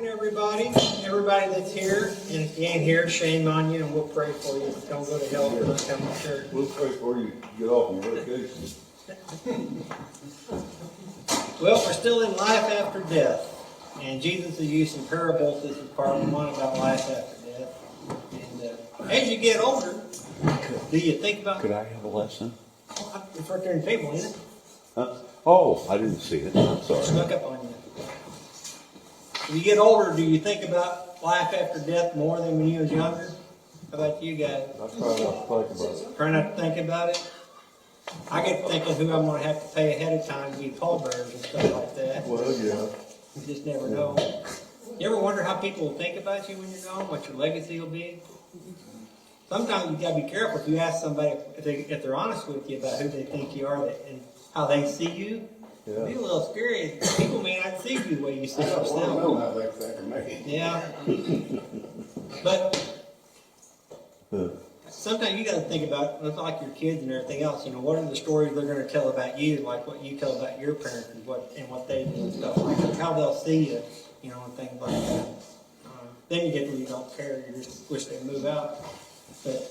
morning, everybody. Everybody that's here, and if you ain't here, shame on you, and we'll pray for you. Don't go to hell for not coming to church. We'll pray for you to get off your vacation. Well, we're still in life after death, and Jesus is using parables. This is part one about life after death. And as you get older, do you think about? Could I have a lesson? It's right there in the table, isn't it? Huh? Oh, I didn't see it. I'm sorry. Snuck up on you. As you get older, do you think about life after death more than when you was younger? How about you guys? I try not to think about it. Try not to think about it. I get thinking who I'm going to have to pay ahead of time to be pallbearers and stuff like that. Well, yeah. You just never know. You ever wonder how people will think about you when you're gone? What your legacy will be? Sometimes you got to be careful if you ask somebody if they're honest with you about who they think you are and how they see you. Yeah. It'd be a little scary. People may not see you the way you see I don't want to yourself. know how they think of me. Yeah. But sometimes you got to think about, it's like your kids and everything else. You know, what are the stories they're going to tell about you, like what you tell about your parents and what they do and stuff like that. How they'll see you, you know, and things like that. Then you get where you don't care. You just wish they'd move out. But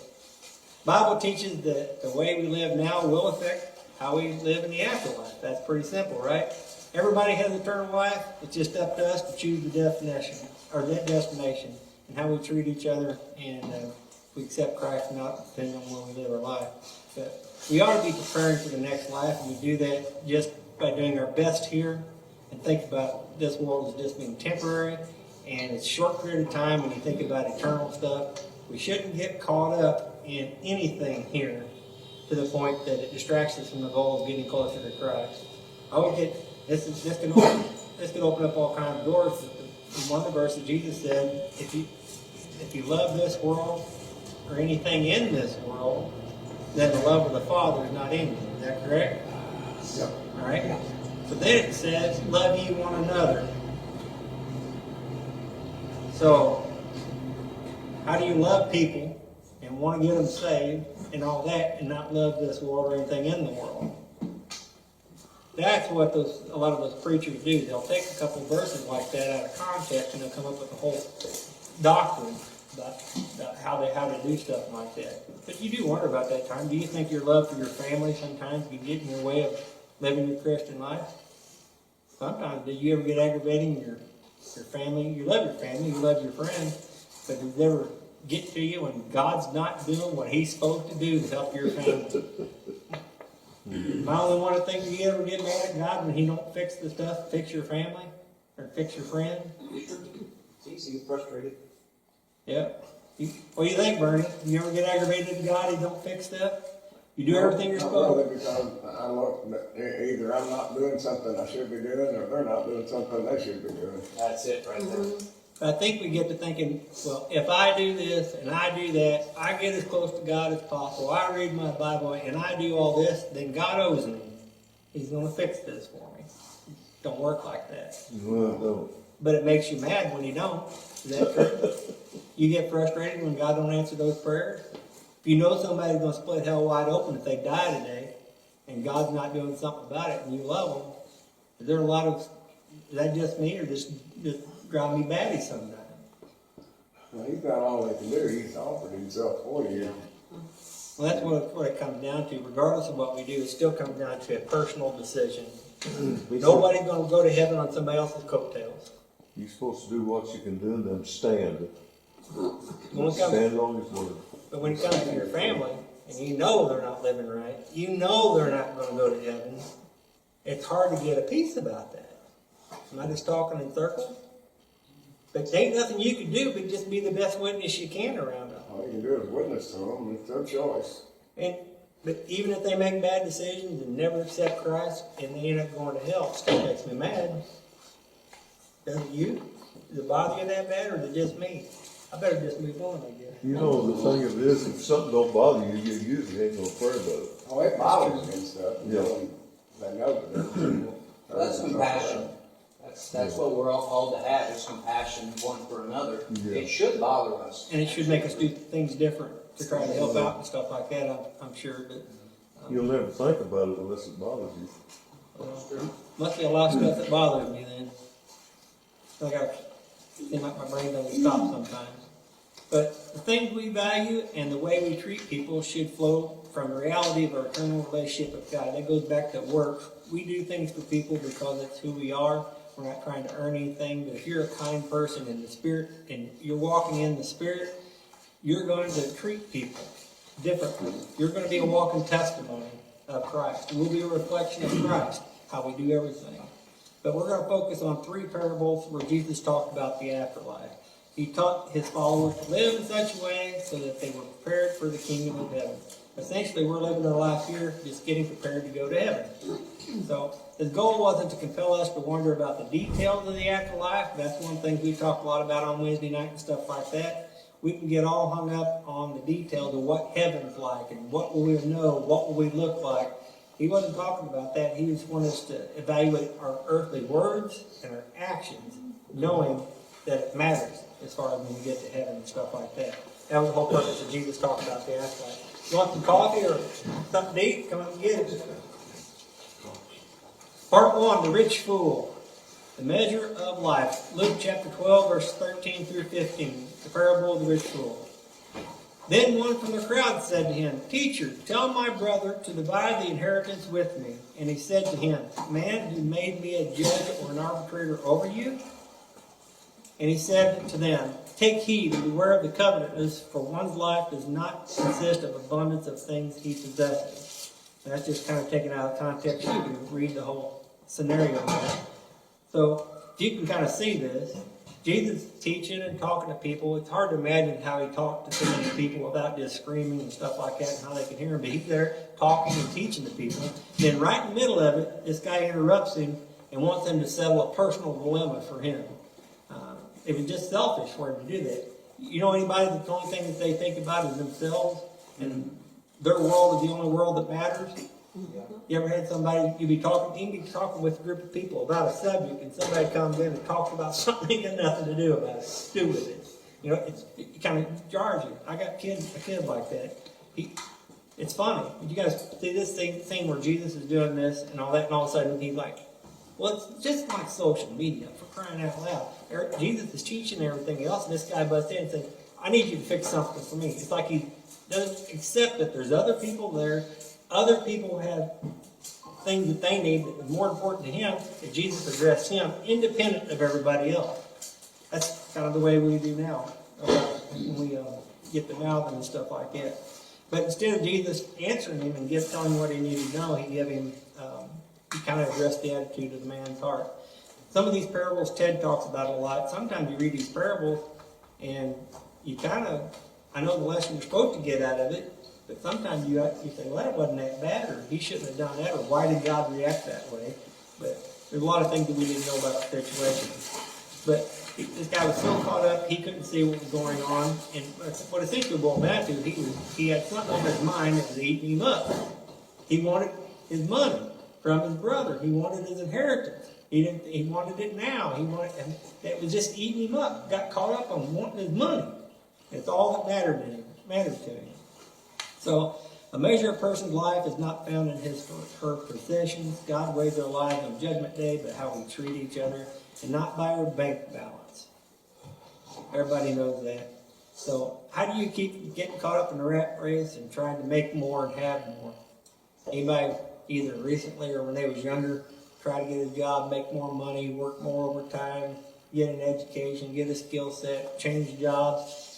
Bible teaches that the way we live now will affect how we live in the afterlife. That's pretty simple, right? Everybody has eternal life. It's just up to us to choose the destination, or that destination, and how we treat each other, and we accept Christ, not depending on where we live our life. But we ought to be preparing for the next life, and we do that just by doing our best here, and think about this world as just being temporary, and it's a short period of time when you think about eternal stuff. We shouldn't get caught up in anything here to the point that it distracts us from the goal of getting closer to Christ. This could open up all kinds of doors. In one of the verses, Jesus said, if you love this world or anything in this world, then the love of the Father is not in you. Is that correct? Yep. All right. So then it says, love ye one another. So, how do you love people and want to get them saved and all that, and not love this world or anything in the world? That's what a lot of those preachers do. They'll take a couple verses like that out of context, and they'll come up with a whole doctrine about how to do stuff like that. But you do wonder about that time. Do you think your love for your family sometimes can get in your way of living your Christian life? Sometimes. Do you ever get aggravating your family? You love your family, you love your friends, but does it ever get to you when God's not doing what He's supposed to do to help your family? I only want to think, do you ever get mad at God when He don't fix the stuff, fix your family, or fix your friend? It's easy, you're frustrated. Yep. What do you think, Bernie? Do you ever get aggravated at God? He don't fix stuff? You do everything you're supposed to? Because I look, either I'm not doing something I should be doing, or they're not doing something they should be doing. That's it right there. I think we get to thinking, well, if I do this and I do that, I get as close to God as possible, I read my Bible and I do all this, then God owes me. He's going to fix this for me. Don't work like that. Well, no. But it makes you mad when you don't. Is that true? You get frustrated when God don't answer those prayers? If you know somebody's going to split hell wide open if they die today, and God's not doing something about it, and you love them, is there a lot of, is that just me, or just drive me batty sometimes? Well, he's got all he can do. He's offered himself for you. Well, that's what it comes down to. Regardless of what we do, it still comes down to a personal decision. Nobody's going to go to heaven on somebody else's coattails. You're supposed to do what you can do and then stand. When Stand on His word. But when it comes to your family, and you know they're not living right, you know they're not going to go to heaven, it's hard to get a peace about that. Am I just talking in circles? But there ain't nothing you can do but just be the best witness you can around them. All you can do is witness to them. It's their choice. But even if they make bad decisions and never accept Christ and they end up going to hell, it still makes me mad. Doesn't you? Does it bother you that bad, or is it just me? I better just move on, I guess. You know, the thing of it is, if something don't bother you, you usually ain't gonna pray about it. Oh, it bothers me and stuff. Yeah. They know that they're That's compassion. That's what we're all called to have, is compassion one for another. Yeah. It should bother us. And it should make us do things different to try to help out and stuff like that, I'm sure. But You'll never think about it unless it bothers you. must be a lot of stuff that bothers me then. Like Seems like my brain doesn't stop sometimes. But the things we value and the way we treat people should flow from the reality of our eternal relationship with God. That goes back to work. We do things for people because it's who we are. We're not trying to earn anything. But if you're a kind person in the Spirit and you're walking in the Spirit, you're going to treat people differently. You're going to be a walking testimony of Christ. We'll be a reflection of Christ, how we do everything. But we're going to focus on 3 parables where Jesus talked about the afterlife. He taught his followers to live in such a way so that they were prepared for the kingdom of heaven. Essentially, we're living our life here just getting prepared to go to heaven. So his goal wasn't to compel us to wonder about the details of the afterlife. That's one thing we talk a lot about on Wednesday night and stuff like that. We can get all hung up on the details of what heaven's like and what will we know, what will we look like. He wasn't talking about that. He just wanted us to evaluate our earthly words and our actions, knowing that it matters as far as when we get to heaven and stuff like that. That was the whole purpose of Jesus talking about the afterlife. You want some coffee or something to eat? Come up and get it. Part 1, the rich fool. The measure of life. Luke chapter 12, verse 13 through 15. The parable of the rich fool. Then one from the crowd said to him, Teacher, tell my brother to divide the inheritance with me. And he said to him, Man, who made me a judge or an arbitrator over you? And he said to them, Take heed and beware of the covetous, for one's life does not consist of abundance of things he possesses. And that's just kind of taken out of context. You can read the whole scenario there. So you can kind of see this. Jesus teaching and talking to people. It's hard to imagine how he talked to so many people without just screaming and stuff like that and how they could hear him. But he's there talking and teaching to people. Then right in the middle of it, this guy interrupts him and wants him to settle a personal dilemma for him. It was just selfish for him to do that. You know anybody that the only thing that they think about is themselves and their world is the only world that matters? You ever had somebody, you can be talking with a group of people about a subject and somebody comes in and talks about something that got nothing to do with it. You know, it kind of jars you. I got a kid like that. It's funny. You guys see this thing where Jesus is doing this and all that, and all of a sudden he's like, well, it's just like social media, for crying out loud. Jesus is teaching everything else, and this guy busts in and says, I need you to fix something for me. It's like he doesn't accept that there's other people there. Other people have things that they need that are more important to him, that Jesus addressed him, independent of everybody else. That's kind of the way we do now when we get the mouth and stuff like that. But instead of Jesus answering him and telling him what he needed to know, he kind of addressed the attitude of the man's heart. Some of these parables, Ted talks about a lot. Sometimes you read these parables and you I know the lesson you're supposed to get out of it, but sometimes you say, well, that wasn't that bad, or he shouldn't have done that, or why did God react that way? But there's a lot of things that we didn't know about the situation. But this guy was so caught up, he couldn't see what was going on. And what essentially boiled down to, he had something on his mind that was eating him up. He wanted his money from his brother. He wanted his inheritance. He wanted it now. And that was just eating him up. Got caught up on wanting his money. It's all that mattered to him. So a measure of a person's life is not found in his or her possessions. God weighs our lives on Judgment Day, but how we treat each other, and not by our bank balance. Everybody knows that. So how do you keep getting caught up in the rat race and trying to make more and have more? Anybody, either recently or when they was younger, try to get a job, make more money, work more overtime, get an education, get a skill set, change jobs,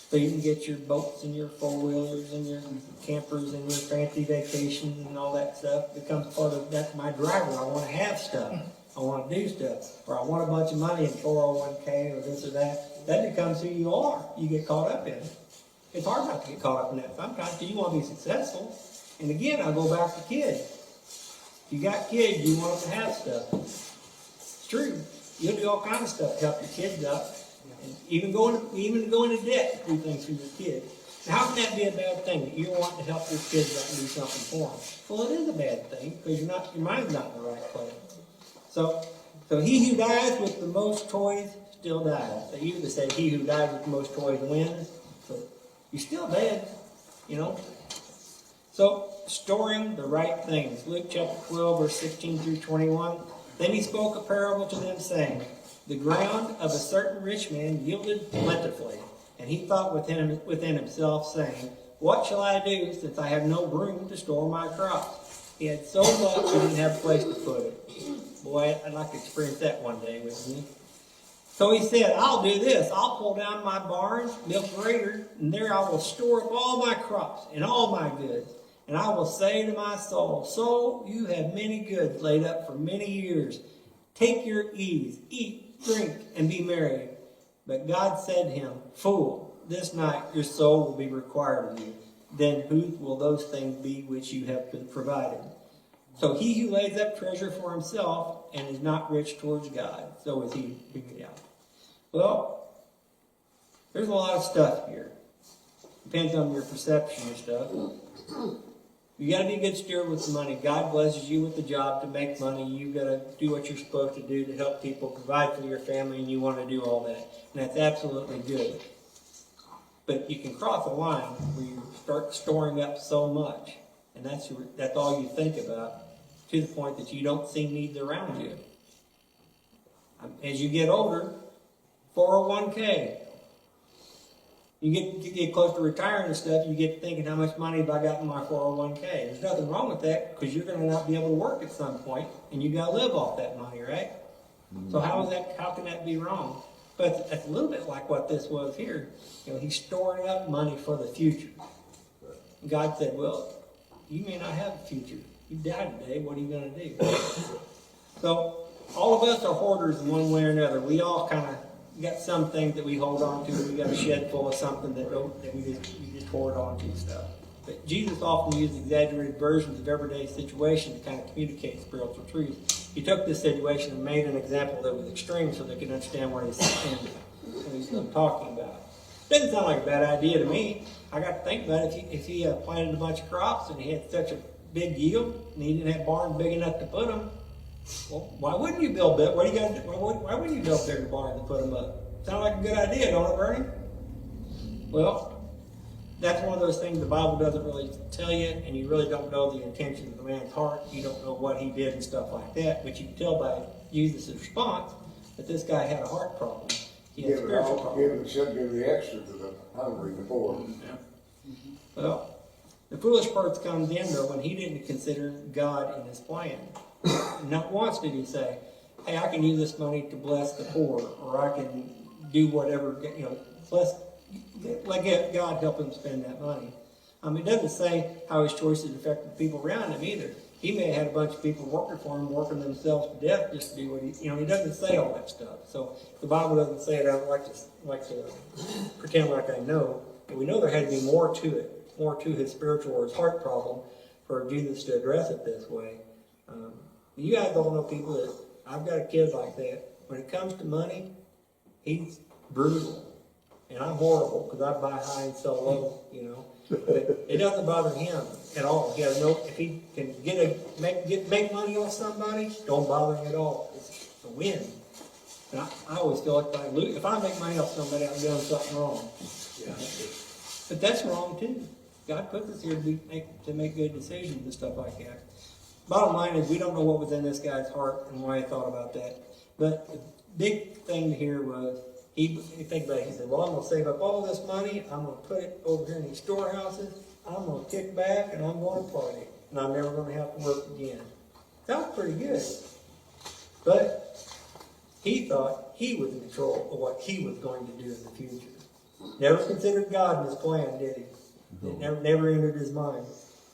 so you can get your boats and your four-wheelers and your campers and your fancy vacations and all that stuff. It becomes part of, that's my driver. I want to have stuff. I want to do stuff. Or I want a bunch of money in 401k or this or that. That becomes who you are. You get caught up in it. It's hard not to get caught up in that sometimes because you want to be successful. And again, I go back to kids. You got kids, you want them to have stuff. It's true. You'll do all kinds of stuff to help your kids up. And even go into debt to do things for your kids. Now, how can that be a bad thing that you're wanting to help your kids out and do something for them? Well, it is a bad thing because your mind's not in the right place. So he who dies with the most toys still dies. They used to say he who dies with the most toys wins. So you're still dead, you know. So storing the right things. Luke chapter 12, verse 16 through 21. Then he spoke a parable to them, saying, The ground of a certain rich man yielded plentifully, and he thought within himself, saying, what shall I do, since I have no room to store my crops? He had so much he didn't have a place to put it. Boy, I'd like to experience that one day with me. So he said, I'll do this. I'll pull down my barns, build greater, and there I will store up all my crops and all my goods. And I will say to my soul, soul, you have many goods laid up for many years. Take your ease, eat, drink, and be merry. But God said to him, fool, this night your soul will be required of you. Then whose will those things be which you have been provided? So he who lays up treasure for himself and is not rich towards God, so is he figured out. Well, there's a lot of stuff here. Depends on your perception of stuff. You got to be a good steward with the money. God blesses you with the job to make money. You got to do what you're supposed to do to help people, provide for your family, and you want to do all that. And that's absolutely good. But you can cross a line where you start storing up so much, and that's all you think about, to the point that you don't see needs around you. As you get older, 401k. You get close to retiring and stuff, you get thinking, how much money have I got in my 401k? There's nothing wrong with that, because you're going to not be able to work at some point, and you got to live off that money, right? Mm-hmm. So how can that be wrong? But it's a little bit like what this was here. He's storing up money for the future. God said, well, you may not have a future. You die today, what are you going to do? So all of us are hoarders in one way or another. We all kind of got some things that we hold on to. We got a shed full of something that we just hoard on to stuff. But Jesus often used exaggerated versions of everyday situations to kind of communicate spiritual truth. He took this situation and made an example that was extreme so they could understand what he's talking about. Doesn't sound like a bad idea to me. I got to think about it. If he planted a bunch of crops and he had such a big yield and he didn't have barns big enough to put them, well, why wouldn't you build that? What are you going to do? Why wouldn't you build bigger barns to put them up? Sound like a good idea, don't it, Bernie? Well, that's one of those things the Bible doesn't really tell you, and you really don't know the intention of the man's heart. You don't know what he did and stuff like that, but you can tell by Jesus' response that this guy had a heart problem. He had a spiritual problem. Should give the extra to the hungry, the poor. Yeah. Well, the foolish part comes in, though, when he didn't consider God in his plan. Not once did he say, hey, I can use this money to bless the poor, or I can do whatever, let God help him spend that money. It doesn't say how his choices affected people around him either. He may have had a bunch of people working for him, working themselves to death just to do what he doesn't say all that stuff. So if the Bible doesn't say it, I don't like to pretend like I know. But we know there had to be more to it, more to his spiritual or his heart problem for Jesus to address it this way. You guys all know people that, I've got a kid like that. When it comes to money, he's brutal. And I'm horrible because I buy high and sell low, But it doesn't bother him at all. He has if he can make money off somebody, don't bother him at all. It's a win. And I always feel like if I make money off somebody, I'm doing something wrong. Yeah. But that's wrong too. God puts us here to make good decisions and stuff like that. Bottom line is, we don't know what was in this guy's heart and why he thought about that. But the big thing here was, he think about it, he said, well, I'm going to save up all this money, I'm going to put it over here in these storehouses, I'm going to kick back, and I'm going to party, and I'm never going to have to work again. Sounds pretty good. But he thought he was in control of what he was going to do in the future. Never considered God in his plan, did he? It never entered his mind.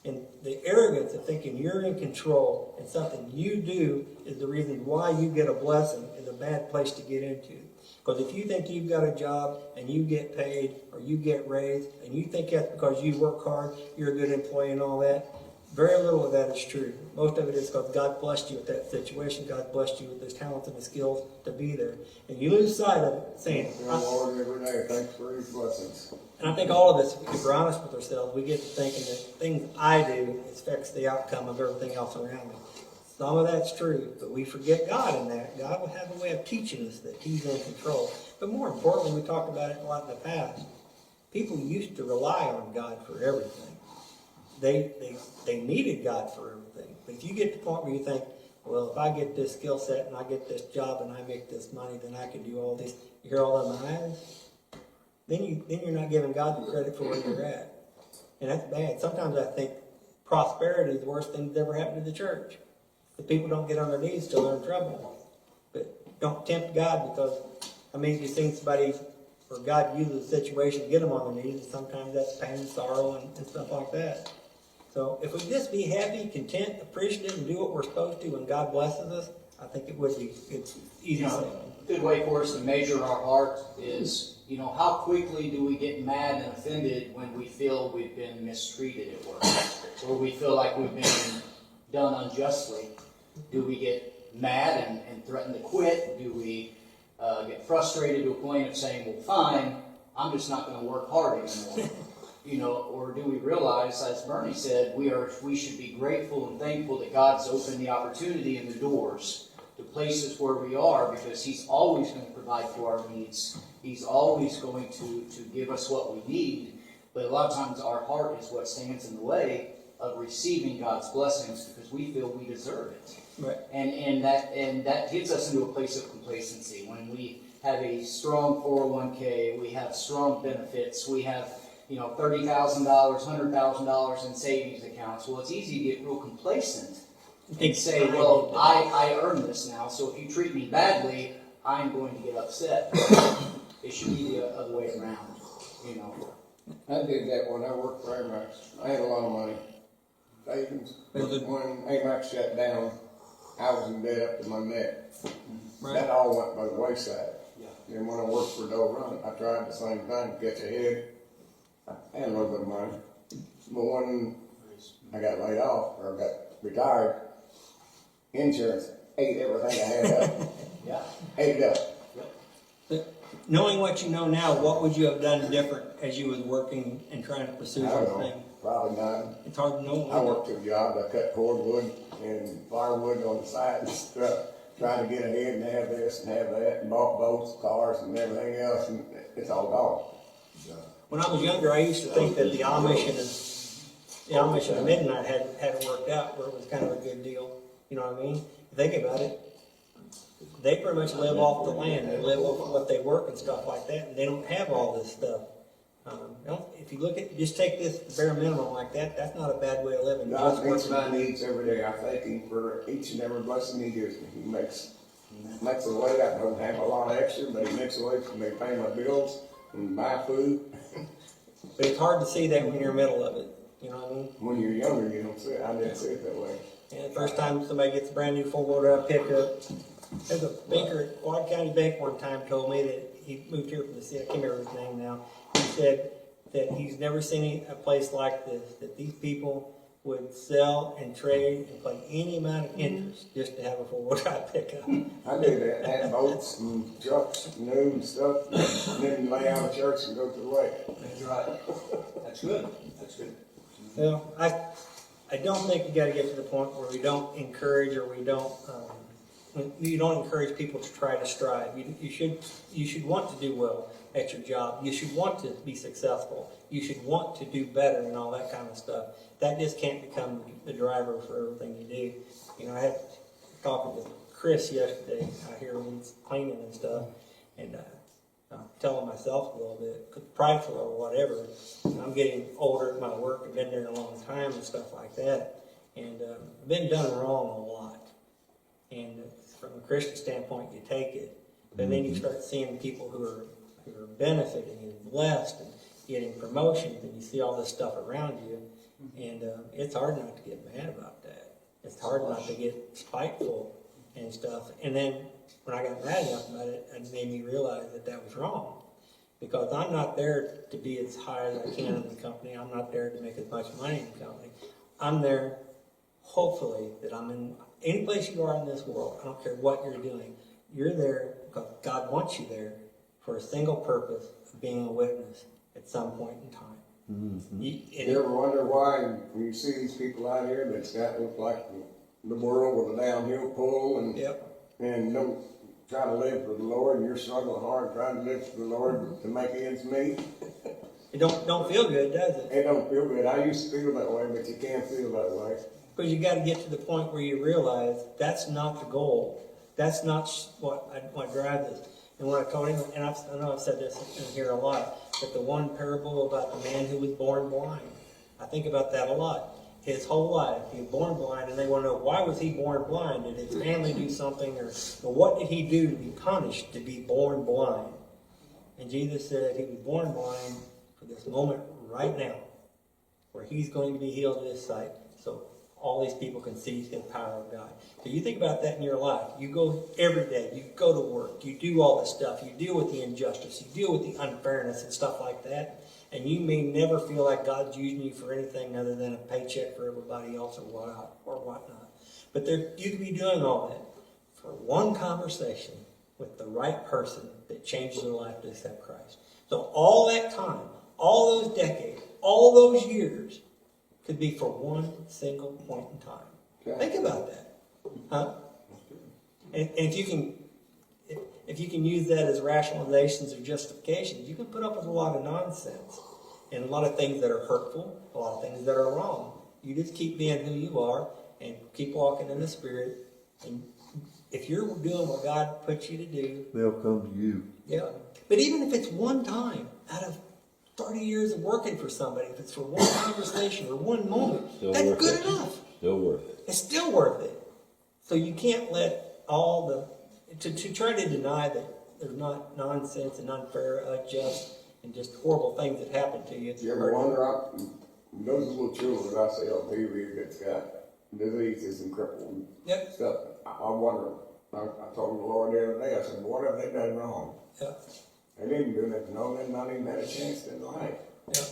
And the arrogance of thinking you're in control and something you do is the reason why you get a blessing is a bad place to get into. Because if you think you've got a job and you get paid or you get raised and you think that's because you work hard, you're a good employee and all that, very little of that is true. Most of it is because God blessed you with that situation. God blessed you with those talents and the skills to be there. And you lose sight of it saying, Lord, every day, thanks for his blessings. And I think all of us, if we're honest with ourselves, we get to thinking that things I do affects the outcome of everything else around me. Some of that's true, but we forget God in that. God will have a way of teaching us that he's in control. But more importantly, we talked about it a lot in the past. People used to rely on God for everything. They needed God for everything. But if you get to the point where you think, well, if I get this skill set and I get this job and I make this money, then I can do all this. You hear all them eyes? Then you're not giving God the credit for where you're at. And that's bad. Sometimes I think prosperity is the worst thing that's ever happened to the church. If people don't get on their knees till they're in trouble. But don't tempt God, because I mean, you've seen somebody, or God uses a situation to get them on their knees, and sometimes that's pain and sorrow and stuff like that. So if we just be happy, content, appreciative, and do what we're supposed to when God blesses us, I think it would be, it's easy You to say. know, a good way for us to measure our heart is, you know, how quickly do we get mad and offended when we feel we've been mistreated at work, or we feel like we've been done unjustly? Do we get mad and threaten to quit? Do we get frustrated to a point of saying, well, fine, I'm just not going to work hard anymore? You know, or do we realize, as Bernie said, we should be grateful and thankful that God's opened the opportunity and the doors to places where we are, because He's always going to provide for our needs. He's always going to give us what we need. But a lot of times our heart is what stands in the way of receiving God's blessings, because we feel we deserve it. Right. And that gets us into a place of complacency. When we have a strong 401k, we have strong benefits, we have, you know, $30,000, $100,000 in savings accounts. Well, it's easy to get real complacent and say, well, I earn this now, so if you treat me badly, I'm going to get upset. It should be the other way around, you know. I did that when I worked for Amax. I had a lot of money. Savings. When Amax shut down, I was in debt up to my neck. Right. That all went by the wayside. Yeah. And when I worked for Doe Run, I tried the same thing to get ahead. I had a little bit of money. But when I got laid off or got retired, insurance ate everything I had up. Yeah. Ate it up. But knowing what you know now, what would you have done different as you was working and trying to pursue I don't those know. things? Probably none. It's hard to know. I worked two jobs. I cut cordwood and firewood on the side and stuff, trying to get ahead and have this and have that, and bought boats, cars, and everything else, and it's all gone. When I was younger, I used to think that the Amish and the Mennonite had it worked out, where it was kind of a good deal. You know what I mean? Think about it. They pretty much live off the land. They live off of what they work and stuff like that, and they don't have all this stuff. If you look at, just take this bare minimum like that, that's not a bad way of living. God Just meets working. my needs every day. I thank Him for each and every blessing He gives me. He makes a way. I don't have a lot of extra, but He makes a way for me to pay my bills and buy food. But it's hard to see that when you're in the middle of it. You know what I mean? When you're younger, you don't see it. I didn't see it that way. And the first time somebody gets a brand new four-wheel drive pickup, there's a banker at Quad County Bank one time told me that he moved here from the city. I can't remember his name now. He said that he's never seen a place like this, that these people would sell and trade and pay any amount of interest just to have a four-wheel drive pickup. I did that. Had boats and trucks, new and stuff, and then lay out of church and go to the lake. That's right. That's good. That's good. Well, I don't think you got to get to the point where we don't encourage, or we don't you don't encourage people to try to strive. You should want to do well at your job. You should want to be successful. You should want to do better and all that kind of stuff. That just can't become the driver for everything you do. You know, I had talking with Chris yesterday out here when he's cleaning and stuff, and I'm telling myself a little bit prideful or whatever. I'm getting older at my work. I've been there a long time and stuff like that, and I've been done wrong a lot. And from a Christian standpoint, you take it, but then you start seeing people who are benefiting and blessed and getting promotions, and you see all this stuff around you, and it's hard not to get mad about that. It's hard not to get spiteful and stuff. And then when I got mad enough about it, it made me realize that that was wrong, because I'm not there to be as high as I can in the company. I'm not there to make as much money in the company. I'm there, hopefully, that I'm in any place you are in this world. I don't care what you're doing. You're there because God wants you there for a single purpose of being a witness at some point in time. Mm-hmm. You ever wonder why when you see these people out here that's got look like the world with a downhill pull and don't try to live for the Lord, and you're struggling hard trying to live for the Lord to make ends meet? It don't feel good, does it? It don't feel good. I used to feel that way, but you can't feel that way. Because you got to get to the point where you realize that's not the goal. That's not what drives us. And when I told him, and I know I've said this in here a lot, but the one parable about the man who was born blind, I think about that a lot. His whole life, he was born blind, and they want to know, why was he born blind? Did his family do something, or what did he do to be punished to be born blind? And Jesus said he was born blind for this moment right now, where he's going to be healed of his sight, so all these people can see the power of God. So you think about that in your life. You go every day, you go to work, you do all this stuff, you deal with the injustice, you deal with the unfairness and stuff like that, and you may never feel like God's using you for anything other than a paycheck for everybody else or whatnot. But you could be doing all that for one conversation with the right person that changes their life to accept Christ. So all that time, all those decades, all those years could be for one single point in time. Okay. Think about that. Huh? And if you can use that as rationalizations or justifications, you can put up with a lot of nonsense and a lot of things that are hurtful, a lot of things that are wrong. You just keep being who you are and keep walking in the Spirit. And if you're doing what God puts you to do, They'll come to you. yeah. But even if it's one time out of 30 years of working for somebody, if it's for one conversation or one moment, Still that's worth good it. enough. Still worth it. It's still worth it. So you can't let all to try to deny that there's not nonsense and unfair, unjust, and just horrible things that happen to you. You ever wonder, those little children I see on TV that's got diseases and crippled Yep. stuff, I wonder, I told the Lord the other day, I said, what have they done wrong? Yeah. They didn't do nothing wrong, they've not even had a chance in life. Yeah.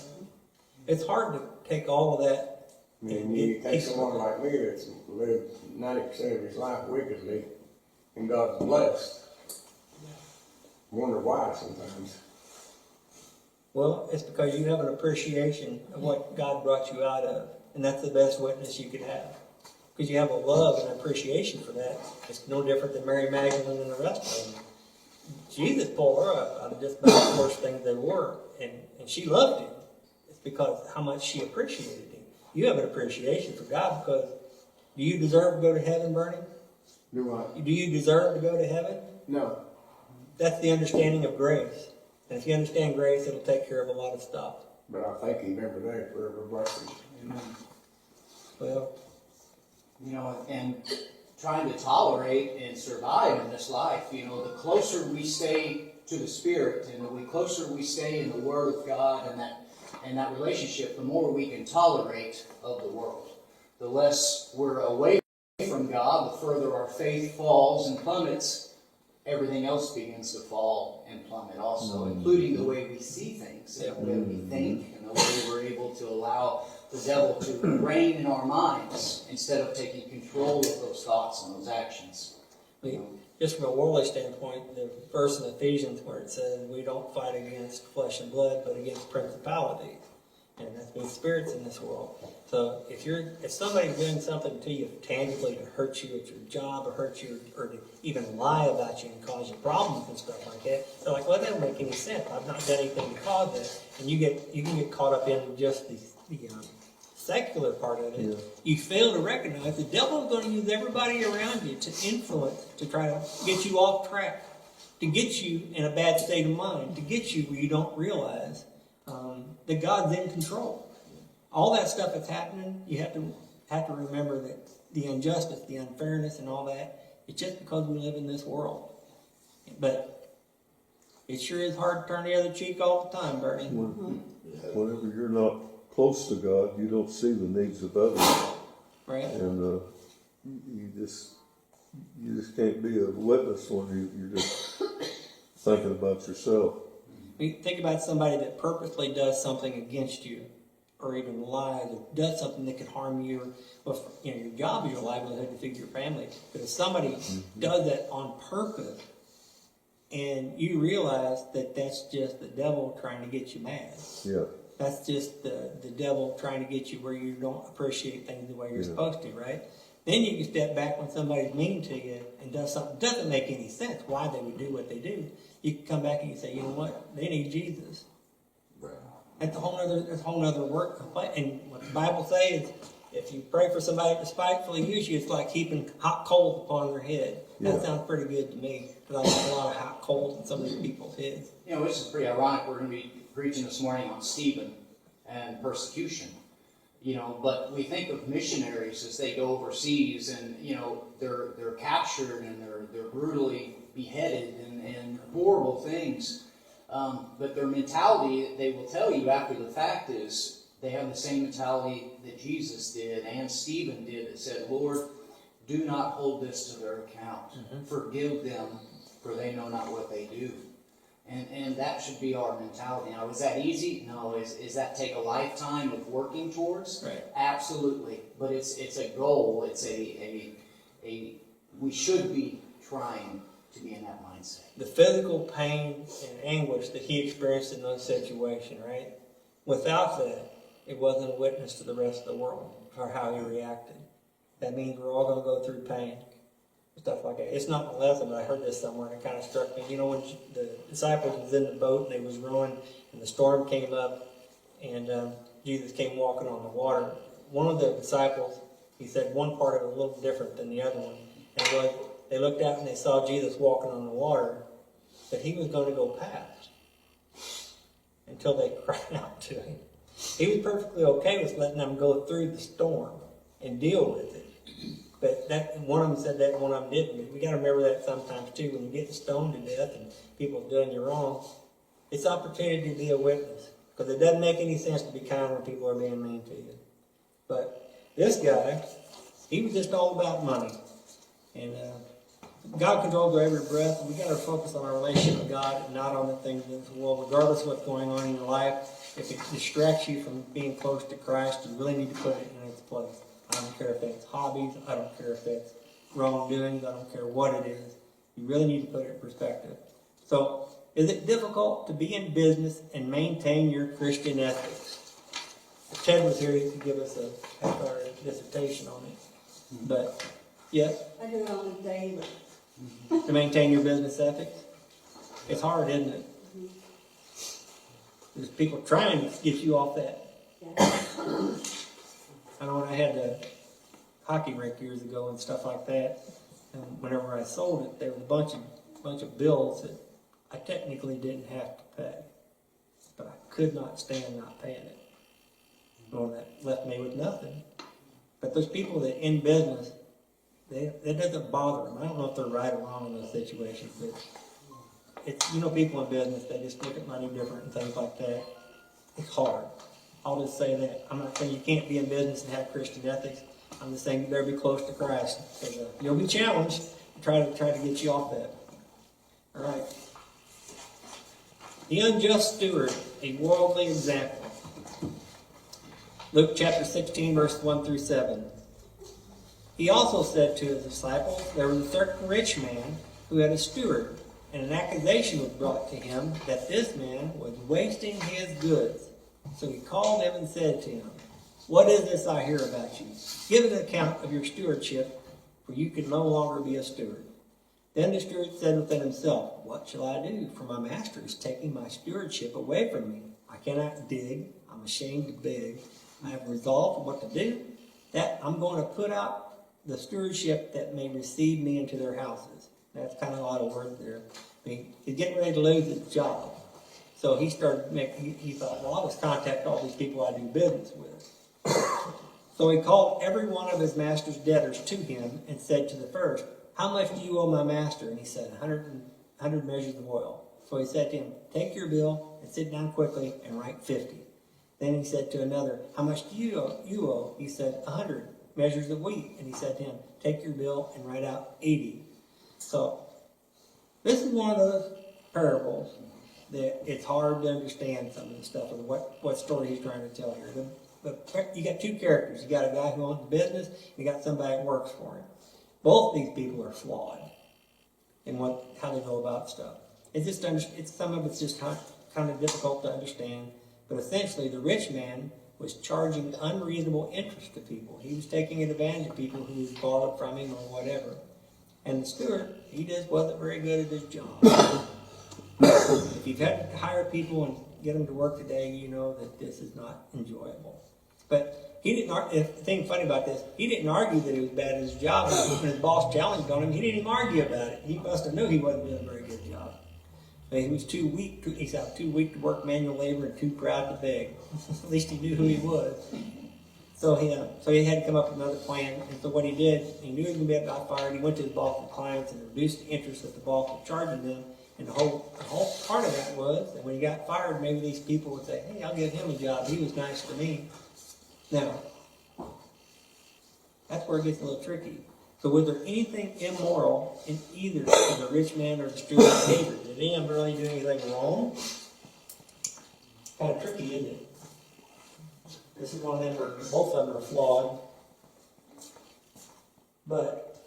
It's hard to take all of that. I mean, you take someone like me that's lived 90% of his life wickedly, and God's blessed. Wonder why sometimes. Well, it's because you have an appreciation of what God brought you out of, and that's the best witness you could have. Because you have a love and appreciation for that. It's no different than Mary Magdalene and the rest of them. Jesus pulled her up out of just about the worst things they were, and she loved him. It's because how much she appreciated him. You have an appreciation for God because do you deserve to go to heaven, Bernie? Do what? Do you deserve to go to heaven? No. That's the understanding of grace. And if you understand grace, it'll take care of a lot of stuff. But I thank him every day for every blessing. Well, And trying to tolerate and survive in this life, the closer we stay to the Spirit and the closer we stay in the Word of God and that relationship, the more we can tolerate of the world. The less we're away from God, the further our faith falls and plummets. Everything else begins to fall and plummet also, including the way we see things, and the way we think, and the way we're able to allow the devil to reign in our minds instead of taking control of those thoughts and those actions. just from a worldly standpoint, the verse in Ephesians where it says we don't fight against flesh and blood, but against principalities. And that means spirits in this world. So if somebody's doing something to you tangibly to hurt you at your job or hurt you or to even lie about you and cause you problems and stuff like that, they're like, well, that doesn't make any sense. I've not done anything to cause that. And you can get caught up in just the secular part of it. Yeah. You fail to recognize the devil is going to use everybody around you to influence, to try to get you off track, to get you in a bad state of mind, to get you where you don't realize that God's in control. All that stuff that's happening, you have to remember that the injustice, the unfairness, and all that, it's just because we live in this world. But it sure is hard to turn the other cheek all the time, Bernie. Whenever you're not close to God, you don't see the needs of others, Right? and you just can't be a witness when you're just thinking about yourself. Think about somebody that purposely does something against you, or even lies, or does something that could harm you, or your job or your livelihood to feed your family. But if somebody does that on purpose, and you realize that that's just the devil trying to get you mad. Yeah. That's just the devil trying to get you where you don't appreciate things the way you're supposed to, right? Then you can step back when somebody's mean to you and does something that doesn't make any sense why they would do what they do. You can come back and you say, you know what? They need Jesus. Right. That's a whole other work. And what the Bible says if you pray for somebody to despitefully use you, it's like heaping hot coals upon their head. That Yeah. sounds pretty good to me, because I got a lot of hot coals in some of these people's heads. You know, which is pretty ironic. We're going to be preaching this morning on Stephen and persecution. You know, but we think of missionaries as they go overseas, and you know they're captured and they're brutally beheaded and horrible things. But their mentality, they will tell you after the fact, is they have the same mentality that Jesus did and Stephen did, that said, "Lord, do not hold this to their account. Forgive them, for they know not what they do." And that should be our mentality. Now, is that easy? No. Is that take a lifetime of working towards? Right. Absolutely. But it's a goal. It's a we should be trying to be in that mindset. The physical pain and anguish that he experienced in those situations, right? Without that, it wasn't a witness to the rest of the world for how he reacted. That means we're all going to go through pain. Stuff like that. It's not in the lesson, but I heard this somewhere and it kind of struck me. You know, when the disciples was in the boat and they was rowing and the storm came up and Jesus came walking on the water, one of the disciples, he said one part of it was a little different than the other one. And it was, they looked out and they saw Jesus walking on the water, but he was going to go past until they cried out to him. He was perfectly okay with letting them go through the storm and deal with it. But that one of them said that, one of them didn't. We got to remember that sometimes too. When you get stoned to death and people doing you wrong, it's opportunity to be a witness, because it doesn't make any sense to be kind when people are being mean to you. But this guy, he was just all about money, and God controls our every breath. We got to focus on our relationship with God and not on the things in this world, regardless of what's going on in your life. If it distracts you from being close to Christ, you really need to put it in its place. I don't care if it's hobbies, I don't care if it's wrongdoings, I don't care what it is. You really need to put it in perspective. So, is it difficult to be in business and maintain your Christian ethics? If Ted was here, he could give us a half-hour dissertation on it. But, yes? I do it on a daily. To maintain your business ethics? It's hard, isn't it? There's people trying to get you off that. Yeah. I know when I had the hockey rink years ago and stuff like that, and whenever I sold it, there was a bunch of bills that I technically didn't have to pay, but I could not stand not paying it. Well, that left me with nothing. But those people that in business, that doesn't bother them. I don't know if they're right or wrong in those situations, but it's, you know, people in business, they just look at money different and things like that. It's hard. I'll just say that. I'm not saying you can't be in business and have Christian ethics. I'm just saying you better be close to Christ, because you'll be challenged to try to get you off that. All right. The unjust steward, a worldly example. Luke chapter 16, verse 1 through 7. He also said to his disciples, there was a certain rich man who had a steward, and an accusation was brought to him that this man was wasting his goods. So he called him and said to him, what is this I hear about you? Give an account of your stewardship, for you can no longer be a steward. Then the steward said within himself, what shall I do? For my master is taking my stewardship away from me. I cannot dig. I'm ashamed to beg. I have resolved what to do, that I'm going to put out the stewardship that may receive me into their houses. That's kind of a lot of words there. I mean, he's getting ready to lose his job. So he started he thought, well, I'll just contact all these people I do business with. So he called every one of his master's debtors to him and said to the first, how much do you owe my master? And he said, 100 measures of oil. So he said to him, take your bill and sit down quickly and write 50. Then he said to another, how much do you owe? He said, 100 measures of wheat. And he said to him, take your bill and write out 80. So this is one of those parables that it's hard to understand some of the stuff of what story he's trying to tell here. But you got two characters. You got a guy who owns a business, and you got somebody that works for him. Both these people are flawed in how they go about stuff. Some of it's just kind of difficult to understand. But essentially, the rich man was charging unreasonable interest to people. He was taking advantage of people who borrowed from him or whatever. And the steward, he just wasn't very good at his job. If you've had to hire people and get them to work today, you know that this is not enjoyable. But he didn't. The thing funny about this, he didn't argue that he was bad at his job. When his boss challenged on him, he didn't even argue about it. He must have knew he wasn't doing a very good job. But he was too weak. He's out too weak to work manual labor and too proud to beg. At least he knew who he was. So he had to come up with another plan. And so what he did, he knew he was going to be got fired. He went to his boss and clients and reduced the interest that the boss was charging them. And the whole part of that was that when he got fired, maybe these people would say, "Hey, I'll give him a job. He was nice to me." Now, that's where it gets a little tricky. So was there anything immoral in either the rich man or the steward's behavior? Did any of them really do anything wrong? Kind of tricky, isn't it? This is one of them where both of them are flawed. But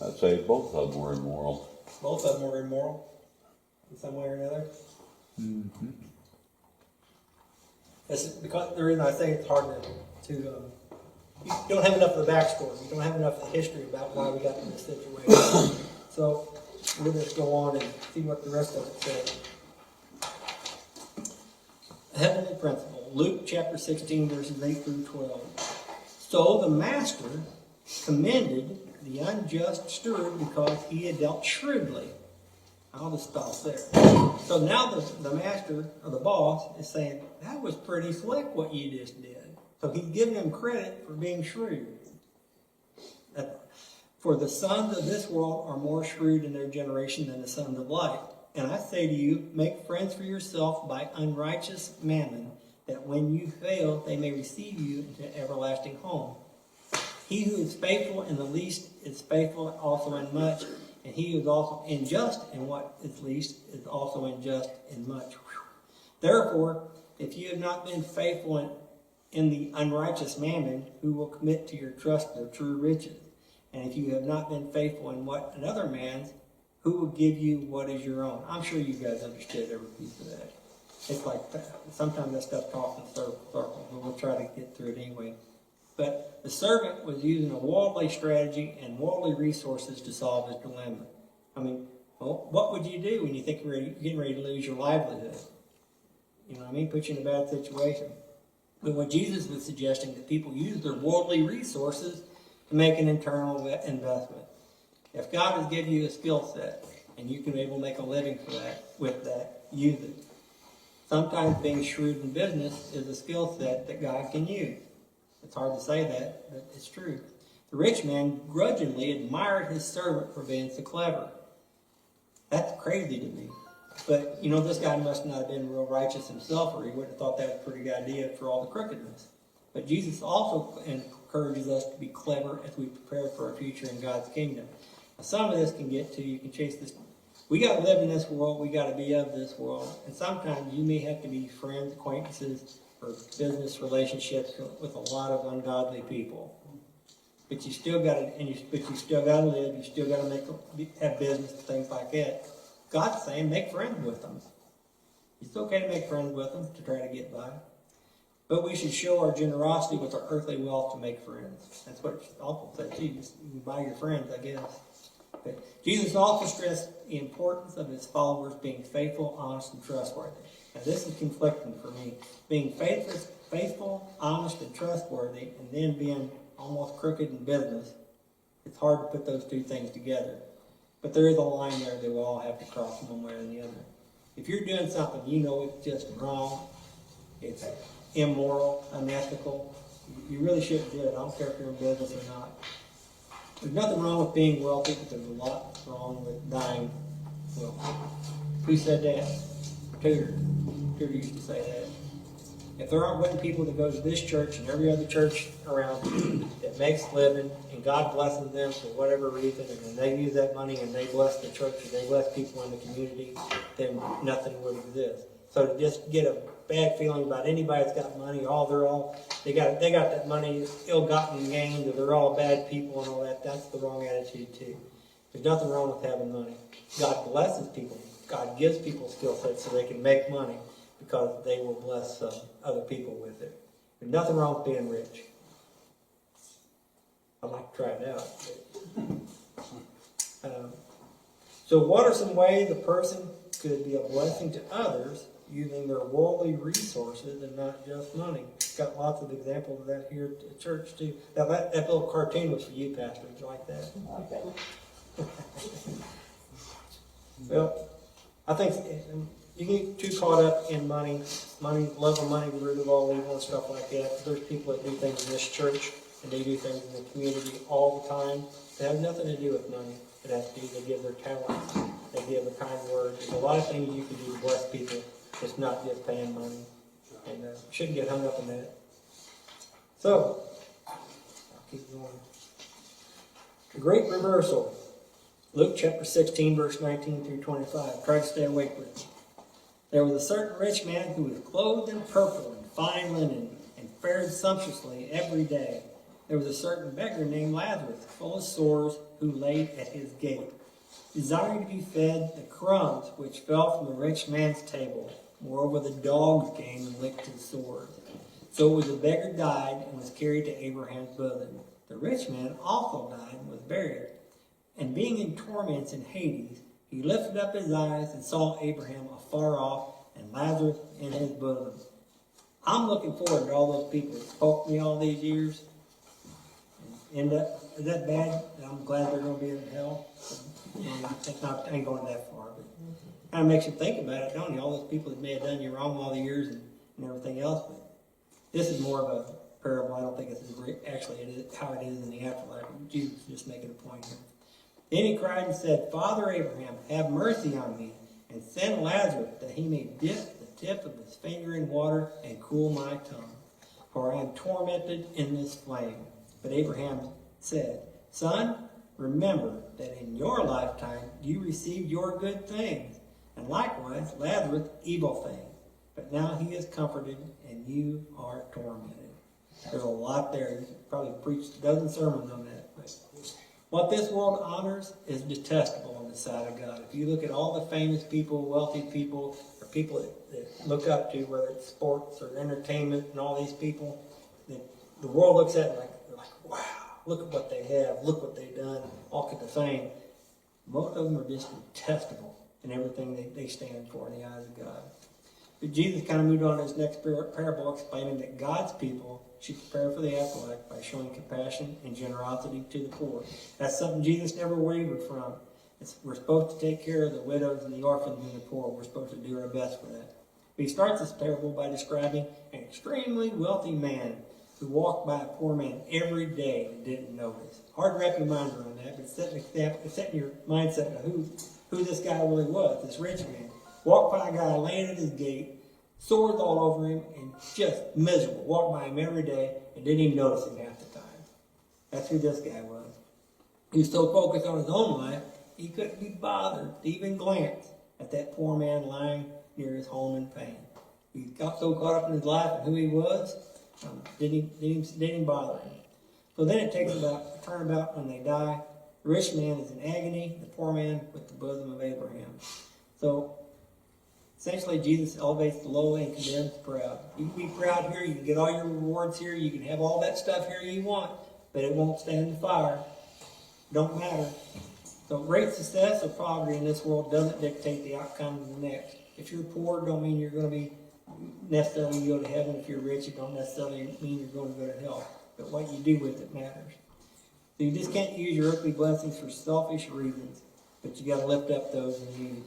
I'd say both of them were immoral. both of them were immoral in some way or another. Mm-hmm. This is because the reason I say it's hard to you don't have enough of the backstory. You don't have enough of the history about why we got in this situation. So we'll just go on and see what the rest of it says. Heavenly principle, Luke chapter 16, verses 8 through 12. So the master commended the unjust steward because he had dealt shrewdly. I'll just stop there. So now the master, or the boss, is saying, that was pretty slick what you just did. So he's giving him credit for being shrewd. For the sons of this world are more shrewd in their generation than the sons of light. And I say to you, make friends for yourself by unrighteous mammon, that when you fail, they may receive you into everlasting home. He who is faithful in the least is faithful also in much, and he who is also unjust in what is least is also unjust in much. Therefore, if you have not been faithful in the unrighteous mammon, who will commit to your trust the true riches? And if you have not been faithful in what another man's, who will give you what is your own? I'm sure you guys understood every piece of that. It's like sometimes that stuff talks in circles, but we'll try to get through it anyway. But the servant was using a worldly strategy and worldly resources to solve his dilemma. I mean, well, what would you do when you think you're getting ready to lose your livelihood? You know what I mean? Put you in a bad situation. But what Jesus was suggesting, that people use their worldly resources to make an internal investment. If God has given you a skill set and you can be able to make a living with that, use it. Sometimes being shrewd in business is a skill set that God can use. It's hard to say that, but it's true. The rich man grudgingly admired his servant for being so clever. That's crazy to me. But, you know, this guy must not have been real righteous himself, or he wouldn't have thought that was a pretty good idea for all the crookedness. But Jesus also encourages us to be clever as we prepare for our future in God's kingdom. Now, some of this can get to, you can chase this. We got to live in this world. We got to be of this world. And sometimes you may have to be friends, acquaintances, or business relationships with a lot of ungodly people. But you still got to, but you still got to live. You still got to have business and things like that. God's saying, make friends with them. It's okay to make friends with them to try to get by. But we should show our generosity with our earthly wealth to make friends. That's what it's also said too. You can buy your friends, I guess. But Jesus also stressed the importance of his followers being faithful, honest, and trustworthy. Now this is conflicting for me. Being faithful, honest, and trustworthy, and then being almost crooked in business, it's hard to put those two things together. But there is a line there that we'll all have to cross one way or the other. If you're doing something you know it's just wrong, it's immoral, unethical, you really shouldn't do it. I don't care if you're in business or not. There's nothing wrong with being wealthy, but there's a lot wrong with dying wealthy. Who said that? Tudor. Tudor used to say that. If there aren't people that go to this church and every other church around that makes a living, and God blesses them for whatever reason, and then they use that money and they bless the church and they bless people in the community, then nothing would exist. So to just get a bad feeling about anybody that's got money, they got that money, ill-gotten gains, or they're all bad people and all that, that's the wrong attitude too. There's nothing wrong with having money. God blesses people. God gives people skill sets so they can make money, because they will bless other people with it. There's nothing wrong with being rich. I'd like to try it out. So what are some ways a person could be a blessing to others using their worldly resources and not just money. Got lots of examples of that here at church too. Now that little cartoon was for you, Pastor. Did you like that? Okay. Well, I think you get too caught up in money, love of money, the root of all evil and stuff like that. There's people that do things in this church and they do things in the community all the time that have nothing to do with money. It has to do, they give their talents, they give a kind word. There's a lot of things you can do to bless people. It's not just paying money. And shouldn't get hung up in that. So, I'll keep going. The great reversal. Luke chapter 16, verse 19 through 25. Try to stay awake with me. There was a certain rich man who was clothed in purple and fine linen and fared sumptuously every day. There was a certain beggar named Lazarus, full of sores, who lay at his gate, desiring to be fed the crumbs which fell from the rich man's table. Moreover, the dogs came and licked his sores. So it was the beggar died and was carried to Abraham's bosom. The rich man also died and was buried. And being in torments in Hades, he lifted up his eyes and saw Abraham afar off and Lazarus in his bosom. I'm looking forward to all those people that spoke to me all these years. And is that bad? I'm glad they're going to be in hell. I ain't going that far, but it kind of makes you think about it, don't you? All those people that may have done you wrong all the years and everything else. But this is more of a parable. I don't think it's actually it is how it is in the afterlife. Jesus is just making a point here. Then he cried and said, Father Abraham, have mercy on me, and send Lazarus that he may dip the tip of his finger in water and cool my tongue, for I am tormented in this flame. But Abraham said, Son, remember that in your lifetime you received your good things, and likewise Lazarus evil things. But now he is comforted, and you are tormented. There's a lot there. You could probably preach a dozen sermons on that. But what this world honors is detestable on the side of God. If you look at all the famous people, wealthy people, or people that look up to, whether it's sports or entertainment and all these people, the world looks at it like, wow, look at what they have, look what they've done, all kinds of things. Most of them are just detestable in everything they stand for in the eyes of God. But Jesus kind of moved on to his next parable, explaining that God's people should prepare for the afterlife by showing compassion and generosity to the poor. That's something Jesus never wavered from. We're supposed to take care of the widows and the orphans and the poor. We're supposed to do our best for that. But he starts this parable by describing an extremely wealthy man who walked by a poor man every day and didn't notice. Hard to wrap your mind around that, but it's setting your mindset of who this guy really was, this rich man. Walked by a guy laying at his gate, sores all over him, and just miserable. Walked by him every day and didn't even notice him half the time. That's who this guy was. He was so focused on his own life, he couldn't be bothered to even glance at that poor man lying near his home in pain. He got so caught up in his life and who he was, didn't even bother him. So then it takes about a turnabout when they die. The rich man is in agony, the poor man with the bosom of Abraham. So essentially, Jesus elevates the lowly and condemns the proud. You can be proud here, you can get all your rewards here, you can have all that stuff here you want, but it won't stand the fire. Don't matter. So great success or poverty in this world doesn't dictate the outcome of the next. If you're poor, don't mean you're going to be necessarily go to heaven. If you're rich, it don't necessarily mean you're going to go to hell. But what you do with it matters. So you just can't use your earthly blessings for selfish reasons, but you got to lift up those in need.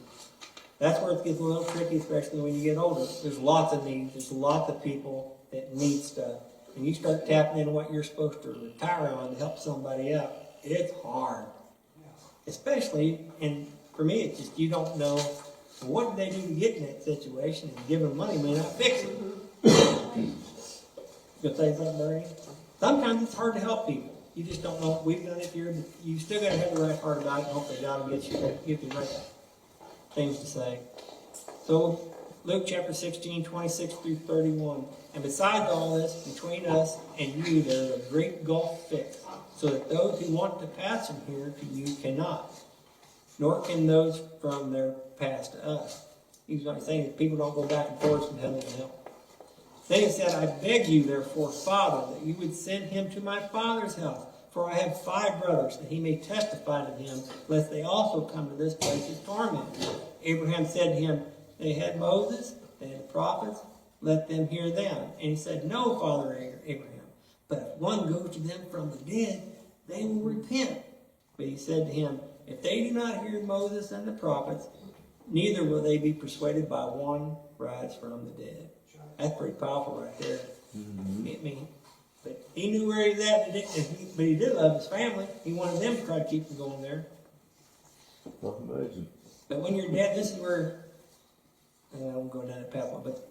That's where it gets a little tricky, especially when you get older. There's lots of needs. There's lots of people that need stuff. And you start tapping into what you're supposed to retire on to help somebody out. It's hard. Especially, and for me, it's just you don't know what did they do to get in that situation, and giving money may not fix it. You'll say something, Barry? Sometimes it's hard to help people. You just don't know. We've done it here. You still got to have the right heart about it and hope that God will give you the right things to say. So, Luke chapter 16, 26 through 31. And besides all this, between us and you, there is a great gulf fixed, so that those who want to pass from here to you cannot, nor can those from there pass to us. He's not saying that people don't go back and forth from heaven to hell. Then he said, I beg you, therefore, Father, that you would send him to my father's house, for I have 5 brothers, that he may testify to him, lest they also come to this place of torment. Abraham said to him, they had Moses and the prophets, let them hear them. And he said, no, Father Abraham, but if one goes to them from the dead, they will repent. But he said to him, if they do not hear Moses and the prophets, neither will they be persuaded by one rise from the dead. That's pretty powerful right there. Get me? But he knew where he was at, but he did love his family. He wanted them to try to keep him going there. Amazing. But when you're dead, this is where, I won't go down that path, but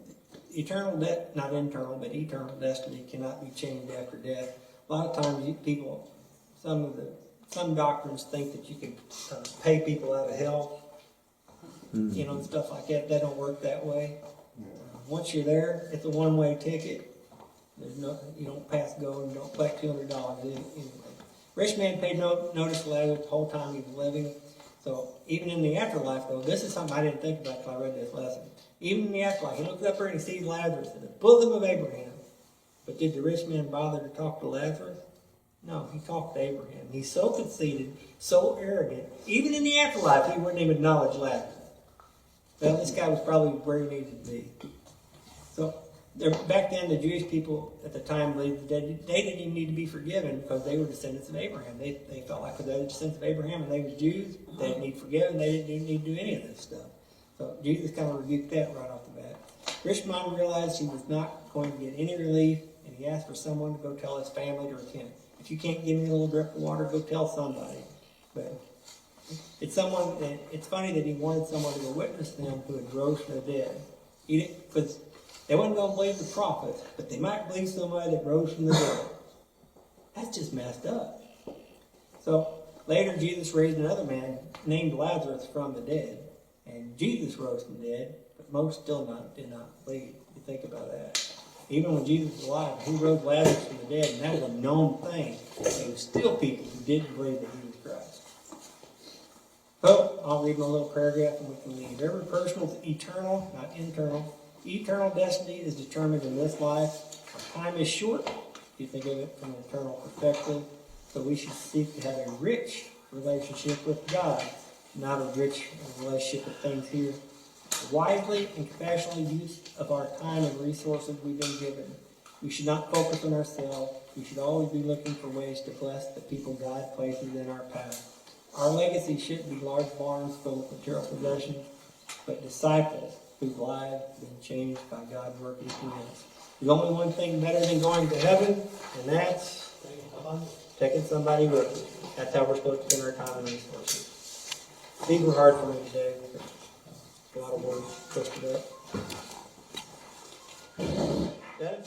eternal death, not internal, but eternal destiny cannot be changed after death. A lot of times people, some doctrines think that you can pay people out of hell, and stuff like that. That don't work that way. Once you're there, it's a one-way ticket. There's no, you don't pass go and don't collect $200 anyway. Rich man paid no notice to Lazarus the whole time he was living. So even in the afterlife, though, this is something I didn't think about until I read this lesson. Even in the afterlife, he looks up there and he sees Lazarus in the bosom of Abraham. But did the rich man bother to talk to Lazarus? No, he talked to Abraham. He's so conceited, so arrogant. Even in the afterlife, he wouldn't even acknowledge Lazarus. Well, this guy was probably where he needed to be. So back then, the Jewish people at the time believed that they didn't even need to be forgiven because they were descendants of Abraham. They felt like because they were descendants of Abraham and they were Jews, they didn't need forgiven. They didn't need to do any of this stuff. So Jesus kind of rebuked that right off the bat. Rich man realized he was not going to get any relief, and he asked for someone to go tell his family to repent. If you can't give me a little drip of water, go tell somebody. But it's funny that he wanted someone to go witness them who had rose from the dead. Because they wasn't going to believe the prophets, but they might believe somebody that rose from the dead. That's just messed up. So later Jesus raised another man named Lazarus from the dead. And Jesus rose from the dead, but most still did not believe. You think about that. Even when Jesus was alive, he rose Lazarus from the dead, and that was a known thing. There were still people who didn't believe that he was Christ. So I'll read my little paragraph and we can leave. Every person is eternal, not internal. Eternal destiny is determined in this life. Our time is short, if you think of it from an eternal perspective. So we should seek to have a rich relationship with God, not a rich relationship with things here. Wisely and compassionately use of our time and resources we've been given. We should not focus on ourselves. We should always be looking for ways to bless the people God places in our path. Our legacy shouldn't be large barns full of material possessions, but disciples whose lives have been changed by God working through us. There's only one thing better than going to heaven, and that's taking somebody with us. That's how we're supposed to spend our time and resources. These were hard for me today. A lot of words twisted up. Dad?